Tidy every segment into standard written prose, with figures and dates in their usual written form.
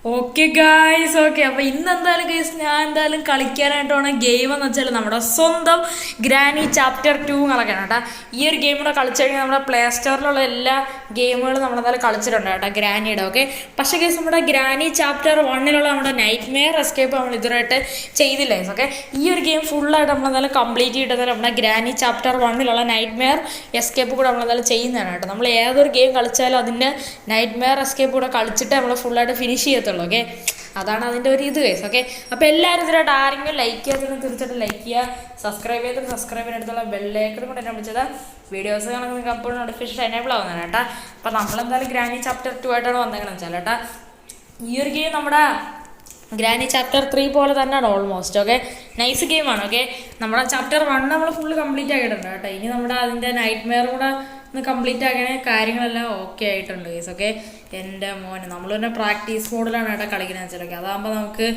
Okay guys, okay. അപ്പോൾ ഇന്ന് എന്തായാലും ഗൈസ് ഞാൻ എന്തായാലും കളിക്കാനായിട്ട് വേണം ഗെയിം എന്ന് വെച്ചാൽ നമ്മുടെ സ്വന്തം ഗ്രാനി ചാപ്റ്റർ 2 കളക്കാണ് കേട്ടോ. ഈ ഒരു ഗെയിം കൂടെ കളിച്ചു കഴിഞ്ഞാൽ നമ്മുടെ പ്ലേ സ്റ്റോറിലുള്ള എല്ലാ ഗെയിമുകളും നമ്മളെന്തായാലും കളിച്ചിട്ടുണ്ട് കേട്ടോ, ഗ്രാനിയുടെ. ഓക്കെ, പക്ഷേ ഗൈസ് നമ്മുടെ ഗ്രാനി ചാപ്റ്റർ 1 നമ്മുടെ നൈറ്റ് മെയർ എസ്കേപ്പ് നമ്മൾ ഇതുവരായിട്ട് ചെയ്തില്ല ഗൈസ്. ഓക്കെ, ഈ ഒരു ഗെയിം ഫുള്ളായിട്ട് നമ്മളെന്തായാലും കംപ്ലീറ്റ് ചെയ്തിട്ട് നമ്മുടെ granny chapter 1 night Meyer escape കൂടെ നമ്മളെന്തായാലും ചെയ്യുന്നതാണ് കേട്ടോ. നമ്മൾ ഏതൊരു ഗെയിം കളിച്ചാലും അതിൻ്റെ നൈറ്റ് മെയർ എസ്കേപ്പ് കൂടെ കളിച്ചിട്ട് നമ്മൾ ഫുള്ളായിട്ട് ഫിനിഷ് ചെയ്യത്തുള്ളൂ. ഓക്കെ, അതാണ് അതിൻ്റെ ഒരു ഇത് കേസ്. ഓക്കെ, അപ്പോൾ എല്ലാവരും ഇതിനായിട്ട് ആരെങ്കിലും ലൈക്ക് ചെയ്യാത്തതിന് തീർച്ചയായിട്ടും ലൈക്ക് ചെയ്യുക, സബ്സ്ക്രൈബ് ചെയ്യാൻ അടുത്തുള്ള ബെല്ലൈക്കനും കൂടെ എന്നെ വിളിച്ചത് വീഡിയോസ് കാണാൻ നിങ്ങൾക്ക് അപ്പോൾ നോട്ടിഫിക്കേഷൻ എനേബിൾ ആവുന്നതാണ് കേട്ടോ. അപ്പോൾ നമ്മളെന്തായാലും ഗ്രാനി ചാപ്റ്റർ 2 ആയിട്ടാണ് വന്നേക്കണം വെച്ചാൽ കേട്ടോ. ഈ ഒരു ഗെയിം നമ്മുടെ ഗ്രാനി ചാപ്റ്റർ 3 പോലെ തന്നെയാണ് ഓൾമോസ്റ്റ്. ഓക്കെ, നൈസ് ഗെയിമാണ്. ഓക്കെ, നമ്മുടെ ചാപ്റ്റർ 1 നമ്മൾ ഫുള്ള് കംപ്ലീറ്റ് ആക്കിയിട്ടുണ്ട് കേട്ടോ. ഇനി നമ്മുടെ അതിൻ്റെ നൈറ്റ് മെയർ കൂടെ ഒന്ന് കംപ്ലീറ്റ് ആക്കണേ, കാര്യങ്ങളെല്ലാം ഓക്കെ ആയിട്ടുണ്ട് ഗൈസ്. ഓക്കെ, എൻ്റെ മോന് നമ്മൾ തന്നെ പ്രാക്ടീസ് മോഡിലാണ് കേട്ടോ കളിക്കുന്നത് വെച്ചാൽ. ഓക്കെ, അതാകുമ്പോൾ നമുക്ക്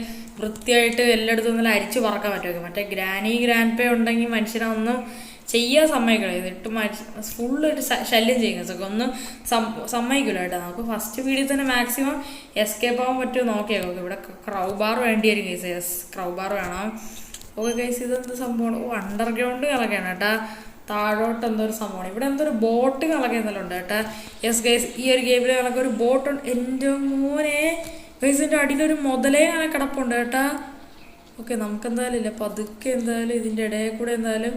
വൃത്തിയായിട്ട് എല്ലായിടത്തും ഒന്നും അരിച്ച് പറക്കാൻ പറ്റും. മറ്റേ ഗ്രാൻഡ് പേ ഉണ്ടെങ്കിൽ മനുഷ്യനെ ഒന്നും ചെയ്യാൻ സമ്മതിക്കില്ല, ഇതിട്ട് ഫുള്ളായിട്ട് ശല്യം ചെയ്യുക. ഒക്കെ ഒന്നും സമ്മതിക്കില്ല കേട്ടോ. നമുക്ക് ഫസ്റ്റ് വീഡിയോ തന്നെ മാക്സിമം എസ്കേപ്പ് ആവാൻ പറ്റുമോ നോക്കിയാൽ. ഓക്കെ, ഇവിടെ ക്രൗ ബാർ വേണ്ടി വരും ഗൈസ്. ക്രൗ ബാർ വേണം. ഓക്കെ ഗൈസ്, ഇതെന്ത് സംഭവമാണ്? അണ്ടർഗ്രൗണ്ട് കളക്കാണ് കേട്ടോ. താഴോട്ട് എന്തോ ഒരു സംഭവമാണ്. ഇവിടെ എന്തോ ഒരു ബോട്ട് കളക്കുന്നുണ്ട് കേട്ടോ. യെസ് ഗൈസ്, ഈ ഒരു ഗെയിമിൽ കണക്ക് ഒരു ബോട്ടുണ്ട്. എൻ്റെ മോനെ ഗൈസ്, ഇതിൻ്റെ അടിയിലൊരു മുതലേ അങ്ങനെ കിടപ്പുണ്ട് കേട്ടോ. ഓക്കെ, നമുക്ക് എന്തായാലും ഇല്ല, പതുക്കെ എന്തായാലും ഇതിൻ്റെ ഇടയിൽ കൂടെ എന്തായാലും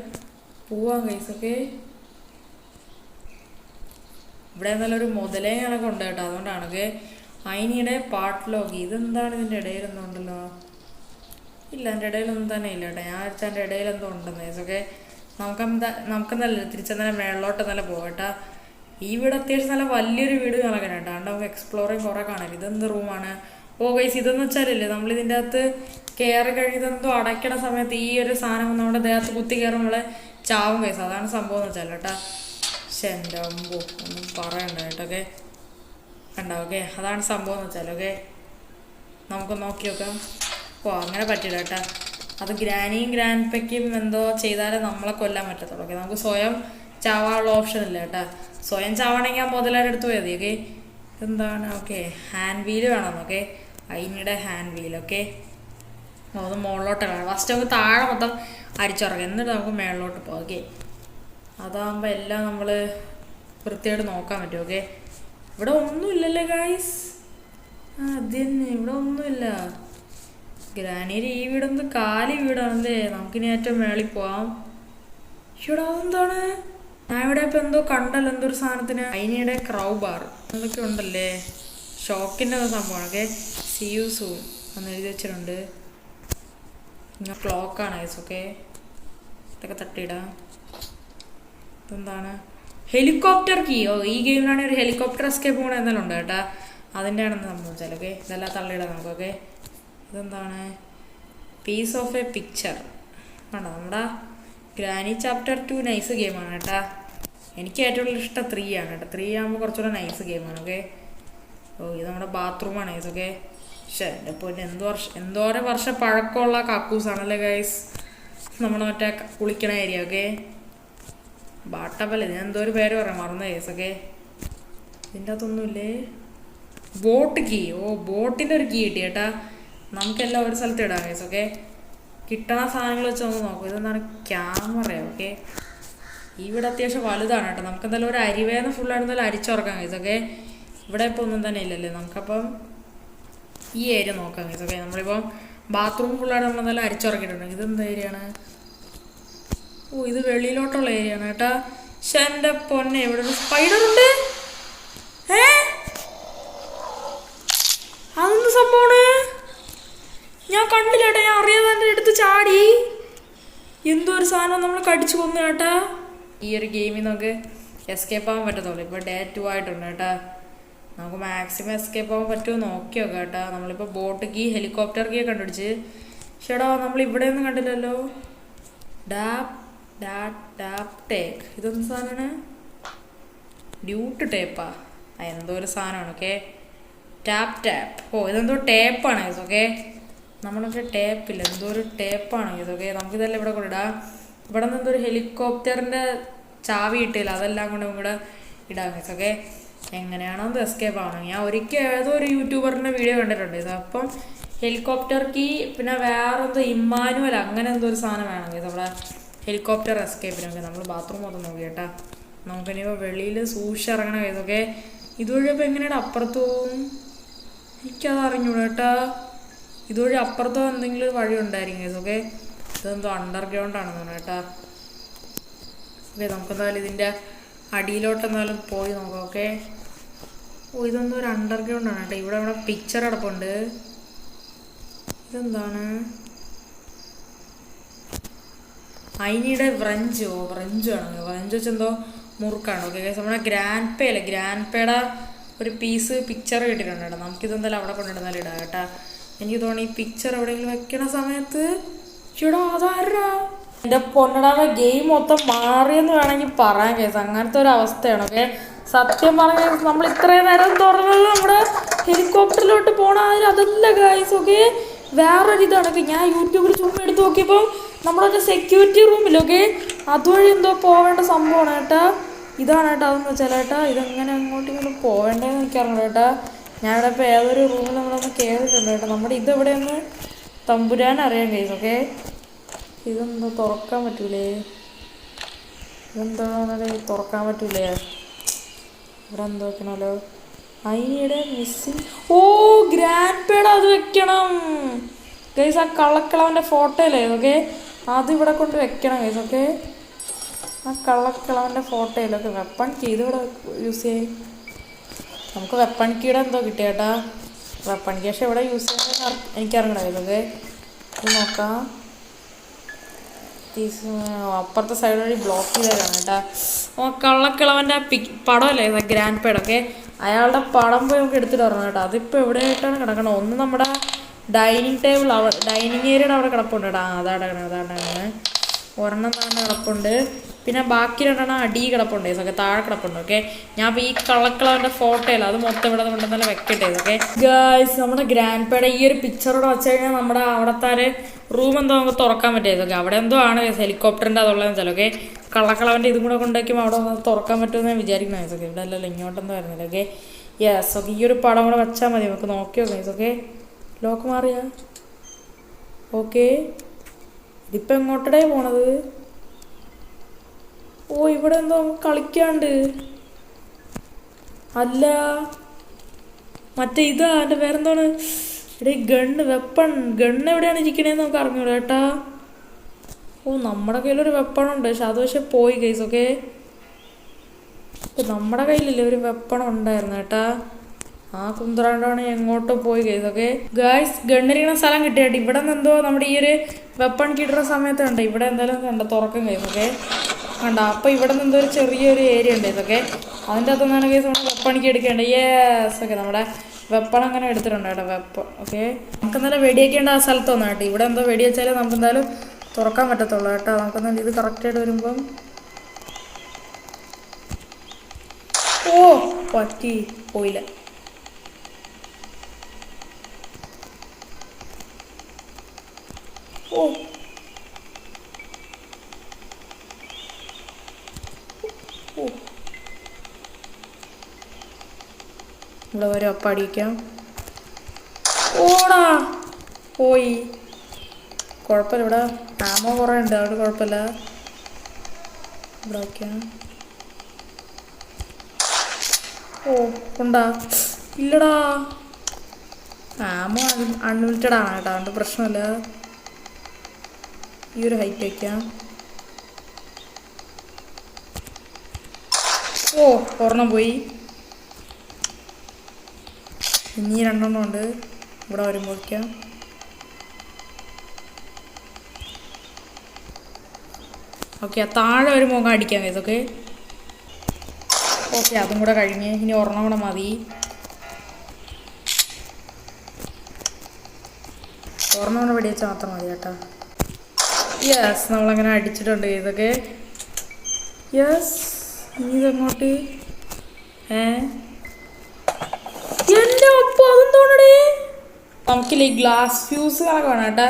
പോവാം ഗൈസ്. ഓക്കെ, ഇവിടെ എന്തായാലും ഒരു മുതലേ കണക്ക് ഉണ്ട് കേട്ടോ. അതുകൊണ്ടാണ്. ഓക്കെ, അയിനിടെ പാട്ടിലോക്കി ഇതെന്താണ് ഇതിൻ്റെ ഇടയിലൊന്നും ഉണ്ടല്ലോ? ഇല്ല, എൻ്റെ ഇടയിലൊന്നും തന്നെ ഇല്ല കേട്ടോ. ഞാൻ വെച്ചാൽ എൻ്റെ ഇടയിലെന്തോ ഉണ്ടെന്ന് ഗൈസ്. ഓക്കെ, നമുക്കെന്നല്ല തിരിച്ചെന്നാലും മേളിലോട്ട് നല്ല പോകട്ടെ. ഈ വീട് അത്യാവശ്യം നല്ല വലിയൊരു വീട് കണക്കാണ് കേട്ടോ. അതുകൊണ്ട് നമുക്ക് എക്സ്പ്ലോർ ചെയ്യാൻ കുറേ കാണാം. ഇതെന്ത് റൂമാണ്? ഓ ഗൈസ്, ഇതെന്ന് വെച്ചാലില്ലേ നമ്മളിതിൻ്റെ അകത്ത് കയറി കഴിഞ്ഞ് ഇതെന്തോ അടയ്ക്കണ സമയത്ത് ഈ ഒരു സാധനം നമ്മുടെ ദേഹത്ത് കുത്തി കയറും, നമ്മളെ ചാവും ഗൈസ്. അതാണ് സംഭവം എന്ന് വെച്ചാൽ കേട്ടോ. പക്ഷെ എൻ്റെ അമ്പോ ഒന്നും പറയണ്ട കേട്ടോ. ഓക്കെ, കണ്ടോ? ഓക്കെ, അതാണ് സംഭവം എന്ന് വെച്ചാൽ. ഓക്കെ, നമുക്ക് നോക്കി നോക്കാം. ഓ, അങ്ങനെ പറ്റില്ല കേട്ടോ. അത് ഗ്രാനിയും ഗ്രാൻഡ്പയ്ക്കും എന്തോ ചെയ്താലേ നമ്മളെ കൊല്ലാൻ പറ്റത്തുള്ളൂ. ഓക്കെ, നമുക്ക് സ്വയം ചാവാനുള്ള ഓപ്ഷൻ ഇല്ല കേട്ടോ. സ്വയം ചാവണമെങ്കിൽ ആ മുതലായിട്ട് എടുത്ത് പോയാൽ മതി. ഓക്കെ, എന്താണ്? ഓക്കെ, ഹാൻഡ് വീല് വേണം. ഓക്കെ, അതിനിടെ ഹാൻഡ് വീൽ. ഓക്കെ, അത് മുകളിലോട്ടാണ്. ഫസ്റ്റ് നമുക്ക് താഴെ മൊത്തം അരിച്ചുറക്കാം, എന്നിട്ട് നമുക്ക് മുകളിലോട്ട് പോകാം. ഓക്കെ, അതാകുമ്പോൾ എല്ലാം നമ്മൾ വൃത്തിയായിട്ട് നോക്കാൻ പറ്റും. ഓക്കെ, ഇവിടെ ഒന്നുമില്ലല്ലേ ഗായ്സ്? അത് തന്നെ, ഇവിടെ ഒന്നുമില്ല. ഗ്രാനിയുടെ ഈ വീടൊന്ന് കാലി വീടാണല്ലേ. നമുക്കിനി ഏറ്റവും മേളിൽ പോവാം. ഇവിടെ എന്താണ്? ഞാൻ ഇവിടെ ഇപ്പം എന്തോ കണ്ടല്ലോ, എന്തോ ഒരു സാധനത്തിന്. അതിനിടെ ക്രൗ ബാർ എന്തൊക്കെ ഉണ്ടല്ലേ, ഷോക്കിൻ്റെ സംഭവമാണ്. ഓക്കെ, സി യു സൂൺ എന്ന് എഴുതി വെച്ചിട്ടുണ്ട്. ഇങ്ങനെ ക്ലോക്കാണ് ഗൈസ്. ഓക്കെ, ഇതൊക്കെ തട്ടിയിടാം. ഇതെന്താണ്? Helicopter key. ഓ, ഈ ഗെയിമിലാണെങ്കിൽ ഒരു ഹെലികോപ്റ്റർ എസ്കേപ്പ് കൂടെ എന്തായാലും ഉണ്ട് കേട്ടോ. അതിൻ്റെ ആണെന്ന് സംഭവിച്ചാൽ. ഓക്കെ, ഇതെല്ലാം തള്ളിയിടാം നമുക്ക്. ഓക്കെ, ഇതെന്താണ്? പീസ് ഓഫ് എ പിക്ചർ ആണോ? നമ്മുടെ ഗ്രാനി ചാപ്റ്റർ 2 നൈസ് ഗെയിമാണ് കേട്ടോ. എനിക്ക് ഏറ്റവും കൂടുതൽ ഇഷ്ടം 3 ആണ് കേട്ടോ. 3 ആകുമ്പോൾ കുറച്ചുകൂടെ നൈസ് ഗെയിമാണ്. ഓക്കെ, ഓ, ഇത് നമ്മുടെ ബാത്റൂമാണ് ഗൈസ്. ഓക്കെ, പക്ഷേ എൻ്റെ പൊന്നെ എന്തോരം വർഷം പഴക്കമുള്ള കക്കൂസാണല്ലേ ഗൈസ്. നമ്മുടെ മറ്റേ കുളിക്കണ ഏരിയ. ഓക്കെ, ബാട്ടപ്പല്ലേ, ഞാൻ എന്തോ ഒരു പേര് പറയാം, മറന്ന ഗൈസ്. ഓക്കെ, ഇതിൻ്റെ അകത്തൊന്നുമില്ലേ? Boat key. ഓ, ബോട്ടിൻ്റെ ഒരു കീ കിട്ടി കേട്ടാ. നമുക്കെല്ലാം ഒരു സ്ഥലത്ത് ഇടാം ഗൈസ്. ഓക്കെ, കിട്ടണ സാധനങ്ങൾ വെച്ച് നമുക്ക് നോക്കും. ഇതെന്താണ്? ക്യാമറയോ? ഓക്കെ, ഇവിടെ അത്യാവശ്യം വലുതാണ് കേട്ടോ. നമുക്ക് എന്തായാലും ഒരു അരിവേന്ന് ഫുള്ളായിട്ട് എന്തായാലും അരിച്ചുറക്കാം ഗൈസ്. ഓക്കെ, ഇവിടെ ഇപ്പോൾ ഒന്നും തന്നെ ഇല്ലല്ലേ. നമുക്കപ്പം ഈ ഏരിയ നോക്കാം ഗൈസ്. ഓക്കെ, നമ്മളിപ്പം ബാത്റൂം ഫുള്ളായിട്ട് നമ്മളെന്തായാലും അരിച്ചുറക്കിയിട്ടുണ്ട്. ഇതെന്ത് ഏരിയയാണ്? ഓ, ഇത് വെളിയിലോട്ടുള്ള ഏരിയ ആണ് കേട്ടോ. പക്ഷെ എൻ്റെ പൊന്നെ, ഇവിടെ ഒരു സ്പൈഡറുണ്ട്. അതൊന്നും സംഭവമാണ് ഞാൻ കണ്ടില്ല കേട്ടോ. ഞാൻ അറിയാതെ എൻ്റെ അടുത്ത് ചാടി എന്തോ ഒരു സാധനം നമ്മൾ കടിച്ചു കൊന്നു കേട്ടാ. ഈ ഒരു ഗെയിമിൽ നമുക്ക് എസ്കേപ്പ് ആവാൻ പറ്റത്തുള്ളൂ. ഇപ്പോൾ ഡേ 2 ആയിട്ടുണ്ട് കേട്ടോ. നമുക്ക് മാക്സിമം എസ്കേപ്പ് ആവാൻ പറ്റുമോ നോക്കിയോ കേട്ടോ. നമ്മളിപ്പോൾ ബോട്ട് കീ, ഹെലികോപ്റ്റർ കീ ഒക്കെ ചേടാ നമ്മൾ ഇവിടെ ഒന്നും കണ്ടില്ലല്ലോ. ടേക്ക്. ഇതൊന്നും സാധനമാണ്? ഡ്യൂട്ട് ടേപ്പാ. എന്തോ ഒരു സാധനമാണ്. Okay, tap. ഓ, ഇതെന്തോ ടേപ്പാണ് ഗൈസ്. ഓക്കെ, നമ്മളൊക്കെ ടേപ്പില്ല, എന്തോ ഒരു ടേപ്പാണ് ഗൈസ്. ഓക്കെ, നമുക്കിതെല്ലാം ഇവിടെ കൊണ്ടിടാം. ഇവിടെ നിന്ന് എന്തോ ഒരു ഹെലികോപ്റ്ററിൻ്റെ ചാവി ഇട്ടില്ല, അതെല്ലാം കൊണ്ട് ഇവിടെ ഇടാം ഗൈസ്. ഓക്കെ, എങ്ങനെയാണോ അത് എസ്കേപ്പ് ആവണം. ഞാൻ ഒരിക്കൽ ഏതോ ഒരു യൂട്യൂബറിൻ്റെ വീഡിയോ കണ്ടിട്ടുണ്ട് ഇത്. അപ്പം ഹെലികോപ്റ്റർ കീ പിന്നെ വേറെ എന്തോ ഇമ്മാനുവൽ അങ്ങനെ എന്തോ ഒരു സാധനം വേണമെങ്കിൽ നമ്മുടെ ഹെലികോപ്റ്റർ എസ്കേപ്പിനൊക്കെ. നമ്മൾ ബാത്റൂം മൊത്തം നോക്കി കേട്ടാ. നമുക്കിനിപ്പോൾ വെളിയിൽ സൂക്ഷിച്ചിറങ്ങണം ഇതൊക്കെ. ഇതുവഴി അപ്പോൾ എങ്ങനെയാണ് അപ്പുറത്ത് പോവും? എനിക്കത് അറിഞ്ഞൂടാ കേട്ടാ. ഇതുവഴി അപ്പുറത്തോ എന്തെങ്കിലും ഒരു വഴി ഉണ്ടായിരിക്കും ഇതൊക്കെ. ഇതെന്തോ അണ്ടർഗ്രൗണ്ട് ആണെന്ന് തോന്നുന്നു കേട്ടാ. ഓക്കെ, നമുക്കെന്തായാലും ഇതിൻ്റെ അടിയിലോട്ടെന്നാലും പോയി നോക്കാം. ഓക്കെ. ഓ, ഇതൊന്നും ഒരു അണ്ടർഗ്രൗണ്ട് ആണ് കേട്ടോ. ഇവിടെ പിക്ചർ കിടപ്പുണ്ട്. ഇതെന്താണ്? അയിനിയുടെ വ്രഞ്ചോ ആണ്. വ്രഞ്ച് വെച്ചെന്തോ മുറുക്കാണ്. ഓക്കെ, നമ്മുടെ ഗ്രാൻഡ്പയുടെ ഒരു പീസ് പിക്ചർ കിട്ടിയിട്ടുണ്ട് കേട്ടോ. നമുക്കിതെന്തായാലും അവിടെ കൊണ്ടിടുന്നാലും ഇടാം കേട്ടാ. എനിക്ക് തോന്നി ഈ പിക്ചർ എവിടെയെങ്കിലും വെക്കണ സമയത്ത് ചേടാ അതാരാ എൻ്റെ പൊന്നടാതെ ഗെയിം മൊത്തം മാറിയെന്ന് വേണമെങ്കിൽ പറയാൻ കേസ്. അങ്ങനത്തെ ഒരു അവസ്ഥയാണ്. ഓക്കെ, സത്യം പറഞ്ഞ നമ്മൾ ഇത്രയും നേരം തുറന്നത് നമ്മുടെ ഹെലികോപ്റ്ററിലോട്ട് പോകണ അതല്ല ഗൈസ്. ഓക്കെ, വേറൊരിതാണ്. ഞാൻ യൂട്യൂബിൽ ചുമ്മാ എടുത്ത് നോക്കിയപ്പോൾ നമ്മളൊക്കെ സെക്യൂരിറ്റി റൂമിലൊക്കെ അതുവഴി എന്തോ പോവേണ്ട സംഭവമാണ് കേട്ടാ. ഇതാണ് കേട്ടോ. അതെന്ന് വെച്ചാൽ കേട്ടാ ഇതെങ്ങനെ അങ്ങോട്ടും ഇങ്ങോട്ടും പോവേണ്ടതെന്ന് എനിക്കറിഞ്ഞു കേട്ടാ. ഞാനിവിടെ ഇപ്പോൾ ഏതൊരു റൂമിൽ നമ്മളൊന്ന് കയറിയിട്ടുണ്ട് കേട്ടോ. നമ്മുടെ ഇതെവിടെയൊന്ന് തമ്പുരാൻ അറിയാൻ കഴിയും. ഓക്കെ, ഇതെന്തോ തുറക്കാൻ പറ്റൂലേ? ഇതെന്താണെന്നല്ലേ തുറക്കാൻ പറ്റൂലേ? ഇവിടെ എന്തോ വെക്കണമല്ലോ. അതിനിടെ മിസ്സിങ്. ഓ, ഗ്രാൻഡ്പയുടെ അത് വെക്കണം ഗൈസ്. ആ കള്ളക്കിളവൻ്റെ ഫോട്ടോയില്ലേ ഓക്കെ, അത് ഇവിടെ കൊണ്ട് വെക്കണം ഗൈസ്. ഓക്കെ, ആ കള്ളക്കിളവൻ്റെ ഫോട്ടോയിലൊക്കെ വെപ്പൺ കീ ഇത് ഇവിടെ യൂസ് ചെയ്യും. നമുക്ക് വെപ്പൺ കീയുടെ എന്തോ കിട്ടിയേട്ടാ. വെപ്പൺ കീ പക്ഷേ ഇവിടെ യൂസ് ചെയ്യാൻ എനിക്കറിയണം ഗൈസ്. ഓക്കെ, ഇത് നോക്കാം. അപ്പുറത്തെ സൈഡ് വഴി ബ്ലോക്ക് ചെയ്തതാണ് കേട്ടാ. കള്ളക്കിളവൻ്റെ പടമല്ലേ ഗ്രാൻഡ്പയുടെ. ഓക്കെ, അയാളുടെ പടം പോയി നമുക്ക് എടുത്തിട്ട് വരണം കേട്ടോ. അതിപ്പോൾ എവിടെയായിട്ടാണ് കിടക്കണം? ഒന്ന് നമ്മുടെ ഡൈനിങ് ടേബിൾ ഡൈനിങ് ഏരിയയുടെ അവിടെ കിടപ്പുണ്ട് കേട്ടോ. അതാണ് ഒരെണ്ണം തന്നെ കിടപ്പുണ്ട്. പിന്നെ ബാക്കി രണ്ടെണ്ണം അടി കിടപ്പുണ്ട് ഇതൊക്കെ, താഴെ കിടപ്പുണ്ട്. ഓക്കെ, ഞാൻ അപ്പോൾ ഈ കള്ളക്കളവൻ്റെ ഫോട്ടോയില്ല അത് മൊത്തം ഇവിടെ കൊണ്ടുവന്നാലും വെക്കട്ടെ. ഓക്കെ ഗായ്സ്, നമ്മുടെ ഗ്രാൻഡ്പയുടെ ഈ ഒരു പിക്ചറോടെ വെച്ച് കഴിഞ്ഞാൽ നമ്മുടെ അവിടത്തെ റൂം എന്തോ നമുക്ക് തുറക്കാൻ പറ്റിയതൊക്കെ. അവിടെ എന്തോ ആണ് ഹെലികോപ്റ്ററിൻ്റെ അതുള്ളതെന്ന് വെച്ചാൽ. ഓക്കെ, കള്ളക്കളവൻ്റെ ഇതും കൂടെ കൊണ്ടുവയ്ക്കുമ്പോൾ അവിടെ തുറക്കാൻ പറ്റുമെന്ന് ഞാൻ വിചാരിക്കണം. ഇതൊക്കെ ഇവിടെ അല്ലല്ലോ, ഇങ്ങോട്ടൊന്നും വരുന്നില്ല. Okay, yes. ഓക്കെ, ഈ ഒരു പടം കൂടെ വെച്ചാൽ മതി. നമുക്ക് നോക്കിയോ ഗൈസ്. ഓക്കെ, ലോക്ക് മാറിയാ? ഓക്കെ, ഇതിപ്പോൾ എങ്ങോട്ടേ പോണത്? ഓ, ഇവിടെ എന്തോ കളിക്കാണ്ട്. അല്ല, മറ്റേ ഇതാ എൻ്റെ പേരെന്താണ്? ഇവിടെ ഗണ്ണ് ഗണ്ണ് എവിടെയാണ് ഇരിക്കണേന്ന് നമുക്ക് അറിഞ്ഞൂടാ കേട്ടാ. ഓ, നമ്മുടെ കയ്യിലൊരു വെപ്പണുണ്ട് പക്ഷെ അത് പക്ഷെ പോയി ഗൈസ്. ഓക്കെ, നമ്മുടെ കയ്യിലല്ലേ ഒരു വെപ്പണം ഉണ്ടായിരുന്നു കേട്ടാ. ആ കുന്തറാണ്ടാണ് എങ്ങോട്ടോ പോയി ഗൈസ്. ഓക്കെ ഗൈസ്, ഗണ്ണിരിക്കണ സ്ഥലം കിട്ടിയാട്ട്. ഇവിടെ നിന്ന് എന്തോ നമ്മുടെ ഈ ഒരു വെപ്പൺ കിട്ടുന്ന സമയത്ത് കണ്ട ഇവിടെ എന്തായാലും കണ്ട തുറക്കും ഗൈസ്. ഓക്കെ, കണ്ട അപ്പോൾ ഇവിടെ നിന്ന് എന്തോ ഒരു ചെറിയൊരു ഏരിയ ഉണ്ട് ഇതൊക്കെ. അതിൻ്റെ അകത്ത് നിന്നാണ് കേസ് നമ്മൾ വെപ്പണിക്ക് എടുക്കേണ്ടത്. യെസ്. ഓക്കെ, നമ്മുടെ വെപ്പൺ അങ്ങനെ എടുത്തിട്ടുണ്ട് കേട്ടോ. വെപ്പൺ ഓക്കെ, നമുക്ക് എന്തായാലും വെടിവെക്കേണ്ട ആ സ്ഥലത്ത് വന്നു കേട്ടോ. ഇവിടെ എന്തോ വെടി വെച്ചാലേ നമുക്ക് എന്തായാലും തുറക്കാൻ പറ്റത്തുള്ളൂ കേട്ടോ. നമുക്കെന്തായാലും ഇത് കറക്റ്റായിട്ട് വരുമ്പം ഓ പറ്റി പോയില്ല. ഓ ഇവിടെ വരെ ഒപ്പം അടിക്കാം. ഓടാ പോയി. കുഴപ്പമില്ല, ഇവിടെ ആമോ കുറേ ഉണ്ട്, അതുകൊണ്ട് കുഴപ്പമില്ല. ഇവിടെ വയ്ക്കാം. ഓ ഉണ്ടാ ഇല്ലടാ, ആമോ അൺലിമിറ്റഡ് ആണ് കേട്ടോ, അതുകൊണ്ട് പ്രശ്നമില്ല. ഈ ഒരു ഹൈറ്റ് വയ്ക്കാം. ഓ ഒരെണ്ണം പോയി. ഇനി രണ്ടെണ്ണം ഉണ്ട്. ഇവിടെ വരുമ്പോൾ വയ്ക്കാം. ഓക്കെ, താഴെ ഒരു മുഖം അടിക്കാം ഗൈസ്. ഓക്കെ ഓക്കെ, അതും കൂടെ കഴിഞ്ഞ് ഇനി ഒരെണ്ണം കൂടെ മതി. ഒരെണ്ണം കൂടെ വെടിവെച്ചാൽ മാത്രം മതി കേട്ടോ. യെസ്, നമ്മളങ്ങനെ അടിച്ചിട്ടുണ്ട് ഇതൊക്കെ. യെസ്, ഇനി ഇതെങ്ങോട്ട്? എൻ്റെ ഒപ്പം അതും തോന്നടേ. നമുക്കില്ല ഈ ഗ്ലാസ് ഫ്യൂസ് കണക്ക് വേണം കേട്ടോ.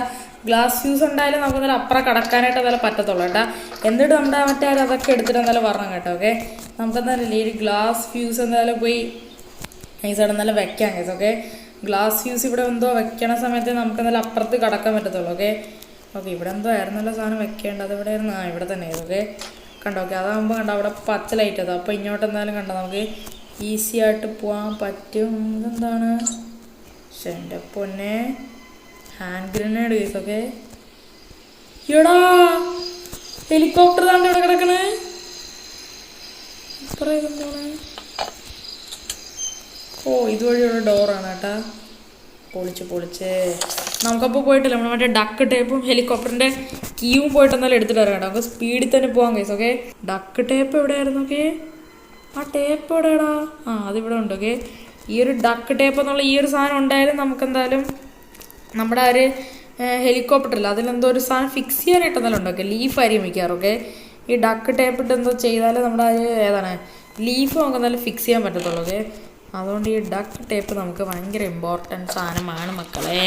ഗ്ലാസ് ഫ്യൂസ് ഉണ്ടായാലും നമുക്ക് എന്തായാലും അപ്പുറം കടക്കാനായിട്ട് എന്തായാലും പറ്റത്തുള്ളൂ കേട്ടോ. എന്നിട്ട് നമ്മുടെ മറ്റേ അതൊക്കെ എടുത്തിട്ട് എന്തായാലും വരണം കേട്ടോ. ഓക്കെ, നമുക്ക് എന്തായാലും ഈ ഗ്ലാസ് ഫ്യൂസ് എന്തായാലും പോയി ഈ സൈഡ് എന്തായാലും വെക്കാം കേസ്. ഓക്കെ, ഗ്ലാസ് ഫ്യൂസ് ഇവിടെ എന്തോ വെക്കണ സമയത്ത് നമുക്ക് എന്തായാലും അപ്പുറത്ത് കടക്കാൻ പറ്റത്തുള്ളൂ. ഓക്കെ ഓക്കെ, ഇവിടെ എന്തോ ആയിരുന്നല്ലോ സാധനം വെക്കേണ്ടത്. ഇവിടെ ആയിരുന്നു, ഇവിടെ തന്നെ. ഓക്കെ കണ്ടോ. ഓക്കെ, അതാകുമ്പോൾ കണ്ടോ അവിടെ പച്ച ലൈറ്റ് അത്. അപ്പോൾ ഇങ്ങോട്ട് എന്തായാലും കണ്ടോ നമുക്ക് ഈസി ആയിട്ട് പോകാൻ പറ്റും. ഇതെന്താണ്? പക്ഷെ എൻ്റെ പൊന്നെ, ഹാൻഡ് ഗ്രനേഡ് കേസ്. ഓക്കെ, എടാ ഹെലികോപ്റ്റർ താണ്ട് ഇവിടെ കിടക്കണേ. ഓ, ഇതുവഴിയുള്ള ഡോറാണ് കേട്ടാ. പൊളിച്ച് നമുക്കപ്പോൾ പോയിട്ടില്ല. നമ്മൾ മറ്റേ ഡക്ക് ടേപ്പും ഹെലികോപ്റ്ററിൻ്റെ കീയും പോയിട്ട് എന്തായാലും എടുത്തിട്ട് വരാം കേട്ടോ. നമുക്ക് സ്പീഡിൽ തന്നെ പോകാൻ കേസ്. ഓക്കെ, ഡക്ക് ടേപ്പ് എവിടെയായിരുന്നു? ഓക്കെ, ആ ടേപ്പ് എവിടെയാടാ? ആ, അതിവിടെ ഉണ്ട്. ഓക്കെ, ഈ ഒരു ഡക്ക് ടേപ്പ് എന്നുള്ള ഈ ഒരു സാധനം ഉണ്ടായാലും നമുക്കെന്തായാലും നമ്മുടെ ആ ഒരു ഹെലികോപ്റ്ററില്ല അതിലെന്തോ ഒരു സാധനം ഫിക്സ് ചെയ്യാനായിട്ട് എന്തായാലും ഉണ്ട്. ഓക്കെ, ലീഫായിരിക്കും മിക്കാറ്. ഓക്കെ, ഈ ഡക്ക് ടേപ്പ് ഇട്ട് എന്തോ ചെയ്താൽ നമ്മുടെ ആ ഏതാണ് ലീഫ് നമുക്ക് എന്തായാലും ഫിക്സ് ചെയ്യാൻ പറ്റത്തുള്ളൂ. ഓക്കെ, അതുകൊണ്ട് ഈ ഡക്ക് ടേപ്പ് നമുക്ക് ഭയങ്കര ഇമ്പോർട്ടൻറ്റ് സാധനമാണ് മക്കളെ.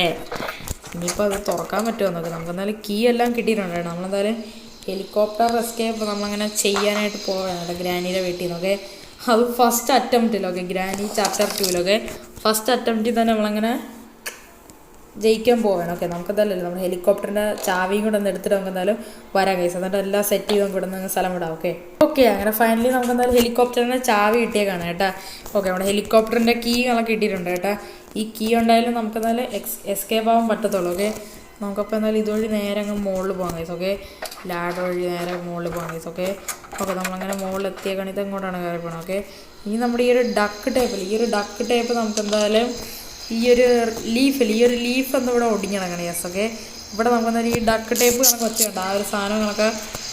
ഇനിയിപ്പോൾ അത് തുറക്കാൻ പറ്റുമോ നോക്കാം. നമുക്ക് എന്തായാലും കീ എല്ലാം കിട്ടിയിട്ടുണ്ട്. നമ്മളെന്തായാലും ഹെലികോപ്റ്റർ എസ്കേപ്പ് നമ്മളങ്ങനെ ചെയ്യാനായിട്ട് പോവുകയാണ് ഗ്രാനിയുടെ വീട്ടിൽ നിന്നൊക്കെ. അത് ഫസ്റ്റ് അറ്റംപ്റ്റിലൊക്കെ ഗ്രാനി ചാപ്റ്റർ 2 ഫസ്റ്റ് അറ്റംപ്റ്റിൽ തന്നെ നമ്മളങ്ങനെ ജയിക്കാൻ പോവുകയാണ്. ഓക്കെ, നമുക്കെന്തായാലും നമ്മുടെ ഹെലികോപ്റ്ററിൻ്റെ ചാവിയും കൂടെ ഒന്ന് എടുത്തിട്ട് നമുക്ക് എന്തായാലും വരാൻ കഴിയും. എന്നിട്ട് എല്ലാം സെറ്റ് ചെയ്ത് നമുക്ക് ഇവിടെ നിന്ന് സ്ഥലം വിടാം. ഓക്കെ, അങ്ങനെ ഫൈനലി നമുക്ക് എന്തായാലും ഹെലികോപ്റ്ററിൻ്റെ ചാവി കിട്ടിയേക്കാണ് കേട്ടോ. ഓക്കെ, നമ്മുടെ ഹെലികോപ്റ്ററിൻ്റെ കീ നമുക്ക് കിട്ടിയിട്ടുണ്ട് കേട്ടോ. ഈ കീ ഉണ്ടായാലും നമുക്ക് എന്തായാലും എസ്കേപ്പ് ആവാൻ പറ്റത്തുള്ളൂ. ഓക്കെ, നമുക്കപ്പോൾ എന്തായാലും ഇതുവഴി നേരെ അങ്ങ് മുകളിൽ പോകാൻ കഴിയും. ഓക്കെ, ലാഡർ വഴി നേരെ മുകളിൽ പോകാൻ കഴിയും. ഓക്കെ നമ്മളങ്ങനെ മുകളിൽ എത്തിയേക്കാണ്. ഇതെങ്ങോട്ടാണ് കയറി പോകണം. ഓക്കെ, ഇനി നമ്മുടെ ഈ ഒരു ഡക്ക് ടേപ്പ് നമുക്ക് എന്തായാലും ഈ ഒരു ലീഫ് എന്താ ഇവിടെ ഒടിഞ്ഞിടക്കണം. യെസ്. ഓക്കെ, ഇവിടെ നമുക്ക് എന്തായാലും ഈ ഡക്ക് ടേപ്പ് കണക്ക് വെച്ചിട്ടുണ്ട്. ആ ഒരു സാധനം കണക്ക്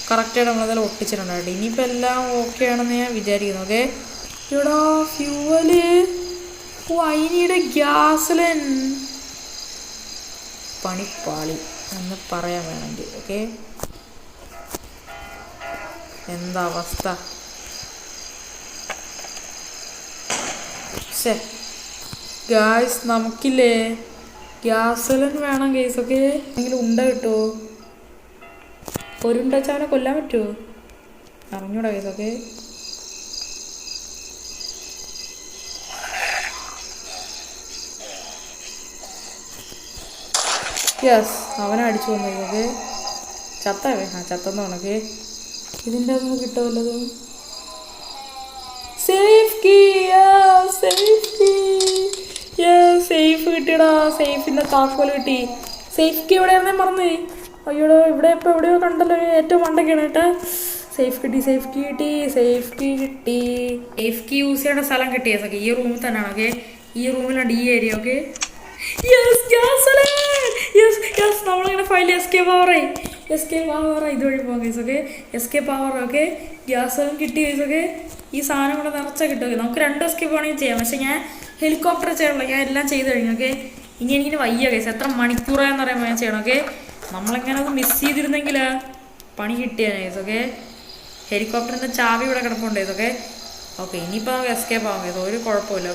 കറക്റ്റായിട്ട് നമ്മളെന്തായാലും ഒട്ടിച്ചിട്ടുണ്ട് കേട്ടോ. ഇനിയിപ്പോൾ എല്ലാം ഓക്കെ ആണെന്ന് ഞാൻ വിചാരിക്കുന്നു. ഓക്കെ, ഇവിടെ ഫ്യൂവല് ഐനിയുടെ ഗ്യാസിലൻ പണിപ്പാളി എന്ന് പറയാൻ വേണമെങ്കിൽ. ഓക്കെ, എന്താ അവസ്ഥ? ശേ ഗായ്സ്, നമുക്കില്ലേ ഗ്യാസലൻ വേണം കേസ്. ഓക്കെ, എന്തെങ്കിലും ഉണ്ട കിട്ടുമോ? ഒരു ഉണ്ട വെച്ചാൽ അവനെ കൊല്ലാൻ പറ്റുമോ? അറിഞ്ഞൂടാ കേസ്. ഓക്കെ, യെസ്, അവനെ അടിച്ചു വന്നു. ഓക്കെ, ചത്താവേ. ചത്തെന്ന് കണക്ക് ഇതിൻ്റെ അതൊന്നും കിട്ടുമല്ലതും. സേഫ് കിട്ടിയടാ. സേഫിൻ്റെ താക്കോൽ കിട്ടി. Safe key എവിടെയായിരുന്നേ മറന്നേ. അയ്യോടോ, ഇവിടെ ഇപ്പോൾ എവിടെയോ കണ്ടല്ലോ. ഏറ്റവും മണ്ടൊക്കെയാണ് കേട്ടോ. സേഫ് കീ കിട്ടി. സേഫ് കീ യൂസ് ചെയ്യേണ്ട സ്ഥലം കിട്ടിയ ഓക്കെ, ഈ റൂമിൽ തന്നെയാണ്. ഓക്കെ, ഈ റൂമിലാണ് ഈ ഏരിയ. ഓക്കെ, നമ്മളിങ്ങനെ ഫൈനലി എസ്കേപ്പ് ആവറായി. ഇതുവഴി പോകാം കേസ്. ഓക്കെ, എസ്കേപ്പ് ആവാറ്. ഓക്കെ, ഗ്യാസലും കിട്ടി കേസ്. ഓക്കെ, ഈ സാധനം കൂടെ നിറച്ചാൽ കിട്ടും. ഓക്കെ, നമുക്ക് 2 എസ്കേപ്പ് വേണമെങ്കിൽ ചെയ്യാം. പക്ഷേ ഞാൻ ഹെലികോപ്റ്റർ ചെയ്യണല്ലോ. ഞാൻ എല്ലാം ചെയ്ത് കഴിഞ്ഞു. ഓക്കെ, ഇനി എനിക്കിന് വയ്യ കേസ്. എത്ര മണിക്കൂറായെന്ന് പറയുമ്പോൾ ഞാൻ ചെയ്യണം. ഓക്കെ, നമ്മളെങ്ങനെ അത് മിസ് ചെയ്തിരുന്നെങ്കിൽ പണി കിട്ടിയാണ് കേസ്. ഓക്കെ, ഹെലികോപ്റ്ററിൻ്റെ ചാവി ഇവിടെ കിടപ്പുണ്ട് കേസ്. ഓക്കെ ഇനിയിപ്പോൾ നമുക്ക് എസ്കേപ്പ് ആവാം കേസ്. ഒരു കുഴപ്പമില്ല.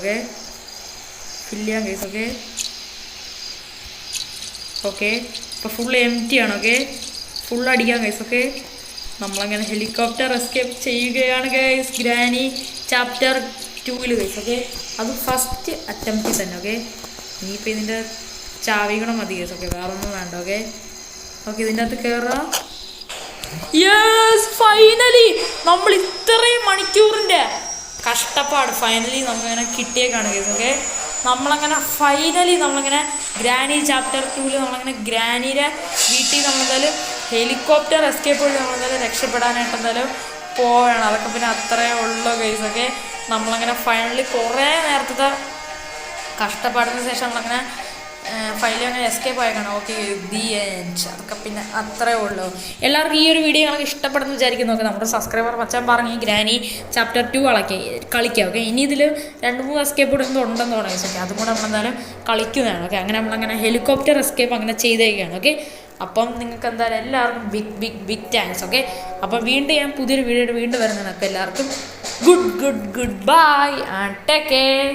ഫില്ല് ചെയ്യാം കേസ്. ഓക്കെ ഇപ്പോൾ ഫുൾ എം ടി ആണ്. ഫുൾ അടിക്കാം ഗൈസ്. നമ്മളങ്ങനെ ഹെലികോപ്റ്റർ എസ്കേപ്പ് ചെയ്യുകയാണ് ഗൈസ്. Granny chapter 2 guys. അത് ഫസ്റ്റ് അറ്റംപ്റ്റിൽ തന്നെ. ഇനിയിപ്പോൾ ഇതിൻ്റെ ചാവി കൂടെ മതി ഗൈസ്. വേറെ ഒന്നും വേണ്ട. ഇതിൻ്റെ അകത്ത് കയറുക. യെസ്, ഫൈനലി നമ്മൾ ഇത്രയും മണിക്കൂറിൻ്റെ കഷ്ടപ്പാട് ഫൈനലി നമുക്കങ്ങനെ കിട്ടിയേക്കാണ് ഗൈസ്. നമ്മളങ്ങനെ ഫൈനലി നമ്മളിങ്ങനെ ഗ്രാനി ചാപ്റ്റർ 2 നമ്മളങ്ങനെ ഗ്രാനിയുടെ വീട്ടിൽ നമ്മളെന്തായാലും ഹെലികോപ്റ്റർ എസ്കേപ്പ് വഴി നമ്മളെന്തായാലും രക്ഷപ്പെടാനായിട്ട് എന്തായാലും പോവുകയാണ്. അതൊക്കെ പിന്നെ അത്രയേ ഉള്ളൂ ഗൈസ്. നമ്മളങ്ങനെ ഫൈനലി കുറേ നേരത്തെ കഷ്ടപ്പാടിന് ശേഷം നമ്മളങ്ങനെ ഫൈനലി അങ്ങനെ എസ്കേപ്പ് ആയേക്കാണ്. The end. അതൊക്കെ പിന്നെ അത്രയേ ഉള്ളൂ. എല്ലാവർക്കും ഈ ഒരു വീഡിയോ ഞങ്ങൾക്ക് ഇഷ്ടപ്പെടുന്നു വിചാരിക്കുന്നു. നമ്മുടെ സബ്സ്ക്രൈബർ മച്ചാൻ പറഞ്ഞ് ഗ്രാനി ചാപ്റ്റർ 2 കളിക്കാം. ഇനി ഇതിൽ 2-3 എസ്കേപ്പ് ഉണ്ടെന്ന് തോന്നുന്നു. അതും കൂടെ നമ്മളെന്തായാലും കളിക്കുന്നതാണ്. അങ്ങനെ നമ്മളങ്ങനെ ഹെലികോപ്റ്റർ എസ്കേപ്പ് അങ്ങനെ ചെയ്തേക്കാണ്. അപ്പം നിങ്ങൾക്ക് എന്തായാലും എല്ലാവർക്കും ബിഗ് താങ്ക്സ്. അപ്പം വീണ്ടും ഞാൻ പുതിയൊരു വീഡിയോ വീണ്ടും വരുന്നതാണ്. അപ്പോൾ എല്ലാവർക്കും good bye and take care.